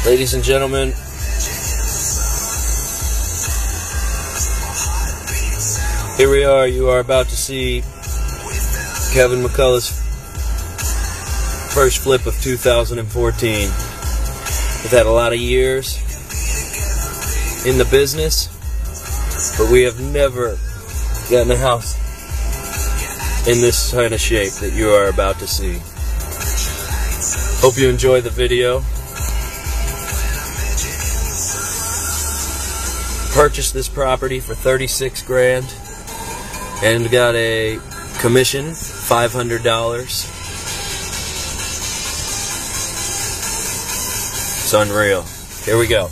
Ladies and gentlemen, here we are. You are about to see Kevin McCullough's first flip of 2014. We've had a lot of years in the business, but we have never gotten a house in this kind of shape that you are about to see. Hope you enjoy the video. Purchased this property for $36 grand and got a commission, $500. It's unreal. Here we go.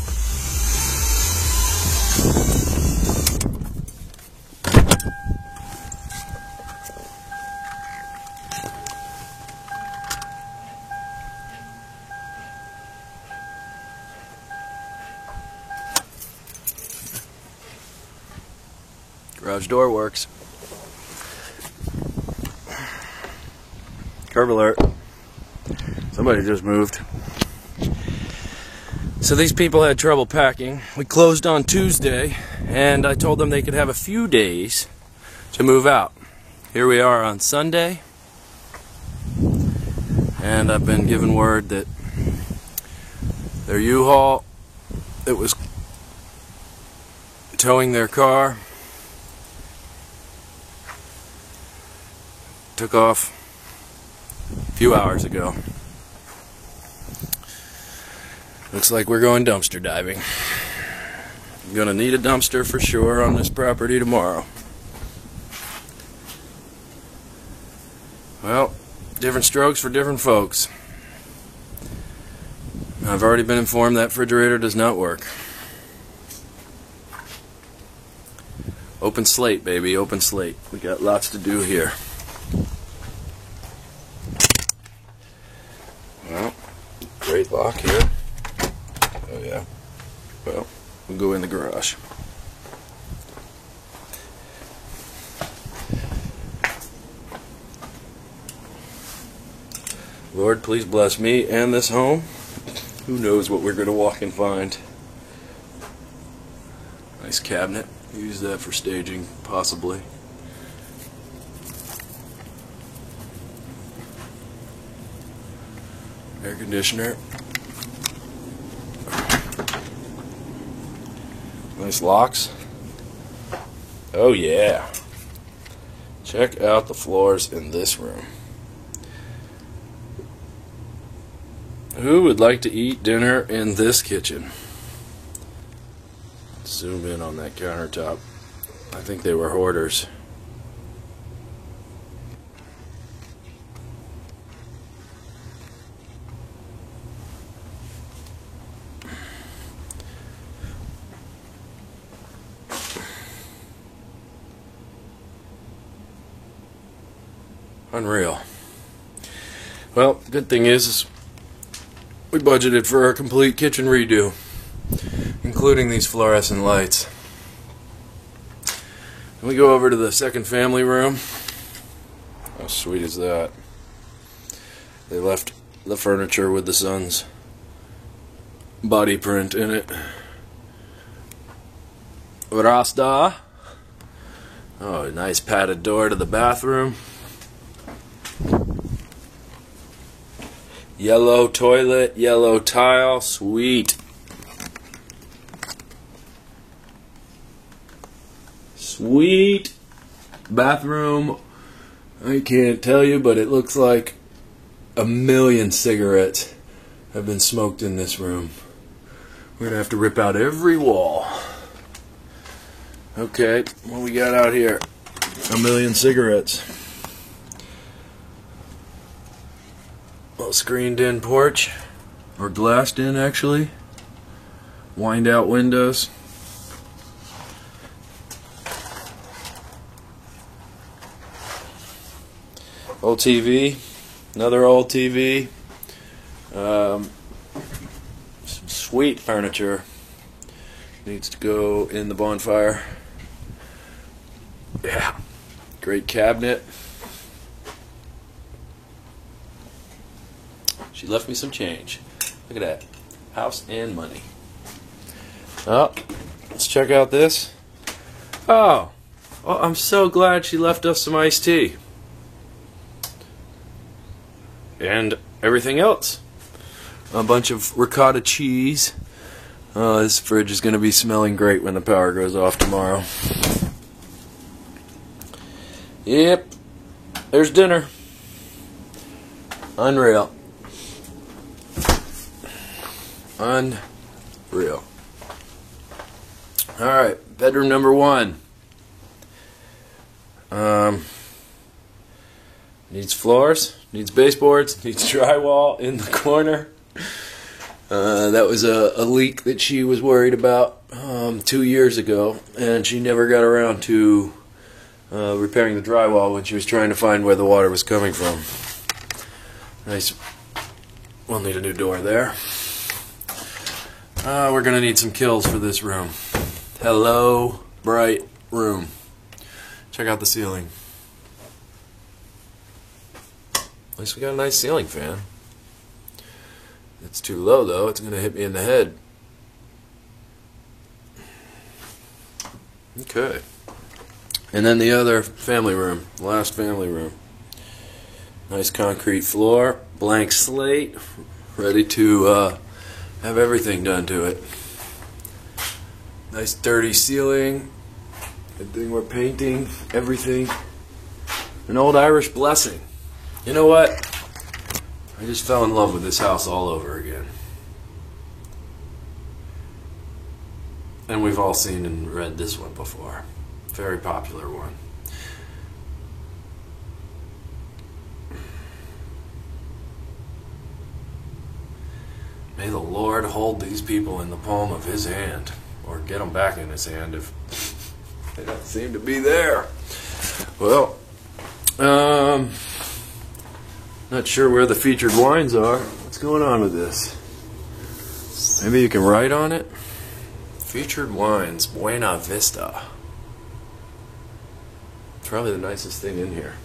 Garage door works. Curb alert. Somebody just moved. So these people had trouble packing. We closed on Tuesday, and I told them they could have a few days to move out. Here we are on Sunday, and I've been given word that their U-Haul that was towing their car took off a few hours ago. Looks like we're going dumpster diving. I'm gonna need a dumpster for sure on this property tomorrow. Well, different strokes for different folks. I've already been informed that refrigerator does not work. Open slate, baby, open slate. We got lots to do here. Well, great lock here. Oh yeah. Well, we'll go in the garage. Lord, please bless me and this home. Who knows what we're going to walk and find. Nice cabinet. Use that for staging, possibly. Air conditioner. Nice locks. Oh yeah. Check out the floors in this room. Who would like to eat dinner in this kitchen? Zoom in on that countertop. I think they were hoarders. Unreal. Well, good thing is we budgeted for a complete kitchen redo, including these fluorescent lights. And we go over to the second family room. How sweet is that? They left the furniture with the son's body print in it. Rasta. Oh, a nice padded door to the bathroom. Yellow toilet, yellow tile, sweet. Sweet. Bathroom, I can't tell you, but it looks like a million cigarettes have been smoked in this room. We're gonna have to rip out every wall. Okay, what we got out here? A million cigarettes. Little screened in porch, or glassed in actually. Wind out windows. Old TV, another old TV. Some sweet furniture. Needs to go in the bonfire. Yeah, great cabinet. She left me some change. Look at that. House and money. Oh, let's check out this. Oh, I'm so glad she left us some iced tea. And everything else. A bunch of ricotta cheese. This fridge is going to be smelling great when the power goes off tomorrow. Yep, there's dinner. Unreal. Unreal. Alright, bedroom number 1. Needs floors, needs baseboards, needs drywall in the corner. That was a leak that she was worried about 2 years ago, and she never got around to repairing the drywall when she was trying to find where the water was coming from. Nice. We'll need a new door there. We're gonna need some kills for this room. Hello, bright room. Check out the ceiling. At least we got a nice ceiling fan. It's too low though, it's gonna hit me in the head. Okay. And then the other family room, last family room. Nice concrete floor, blank slate, ready to have everything done to it. Nice dirty ceiling. Good thing we're painting everything. An old Irish blessing. You know what? I just fell in love with this house all over again. And we've all seen and read this one before. Very popular one. May the Lord hold these people in the palm of His hand, or get them back in His hand if they don't seem to be there. Well, not sure where the featured wines are. What's going on with this? Maybe you can write on it? Featured wines, Buena Vista. Probably the nicest thing in here.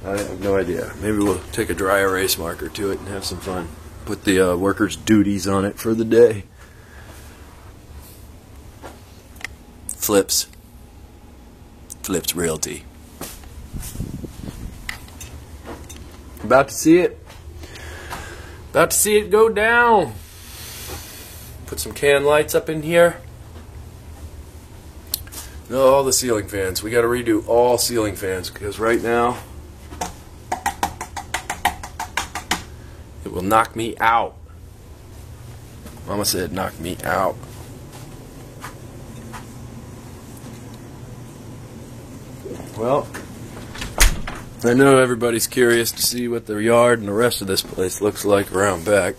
I have no idea. Maybe we'll take a dry erase marker to it and have some fun. Put the workers' duties on it for the day. Flips. Flips Realty. About to see it. About to see it go down. Put some can lights up in here. No, all the ceiling fans. We got to redo all ceiling fans because right now it will knock me out. Mama said knock me out. Well, I know everybody's curious to see what the yard and the rest of this place looks like around back.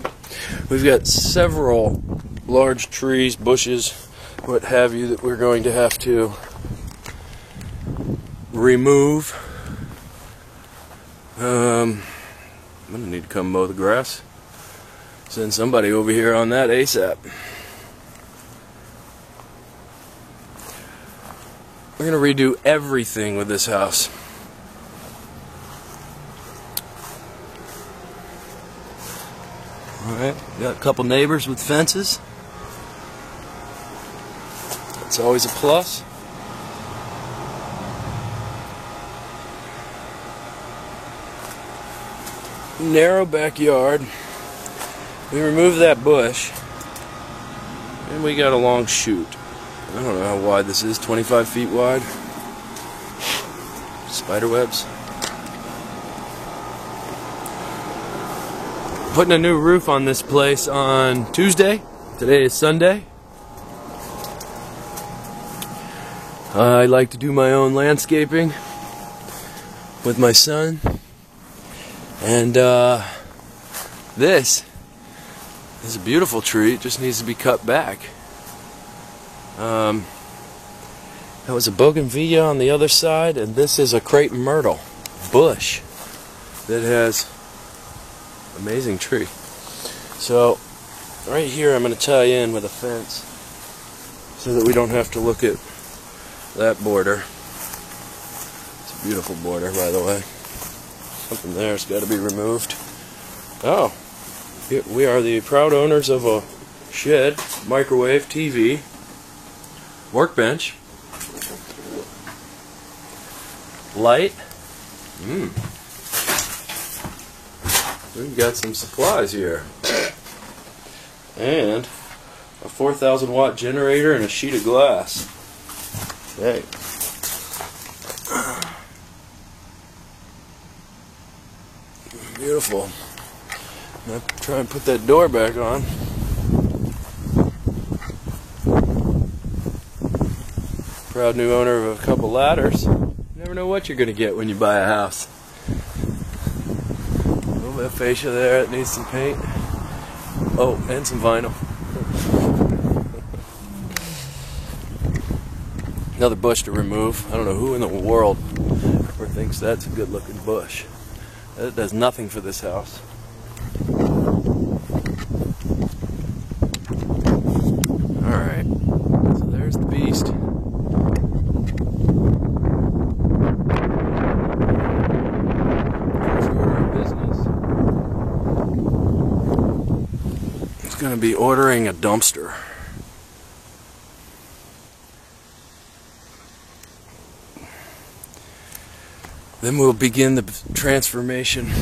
We've got several large trees, bushes, what have you, that we're going to have to remove. I'm going to need to come mow the grass. Send somebody over here on that ASAP. We're going to redo everything with this house. Alright, got a couple neighbors with fences. That's always a plus. Narrow backyard. We removed that bush. And we got a long chute. I don't know how wide this is, 25 feet wide. Spider webs. Putting a new roof on this place on Tuesday. Today is Sunday. I like to do my own landscaping with my son. And this is a beautiful tree. It just needs to be cut back. That was a bougainvillea on the other side, and this is a crepe myrtle bush that has amazing tree. So right here I'm going to tie in with a fence so that we don't have to look at that border. It's a beautiful border, by the way. Something there's got to be removed. Oh, We are the proud owners of a shed, microwave, TV, workbench, light. We've got some supplies here. And a 4,000 watt generator and a sheet of glass. Hey. Beautiful. Now try and put that door back on. Proud new owner of a couple ladders. You never know what you're going to get when you buy a house. A little bit of fascia there, it needs some paint. Oh, and some vinyl. Another bush to remove. I don't know who in the world ever thinks that's a good looking bush. That does nothing for this house. Alright, so there's the beast. First order of business. It's going to be ordering a dumpster. Then we'll begin the transformation.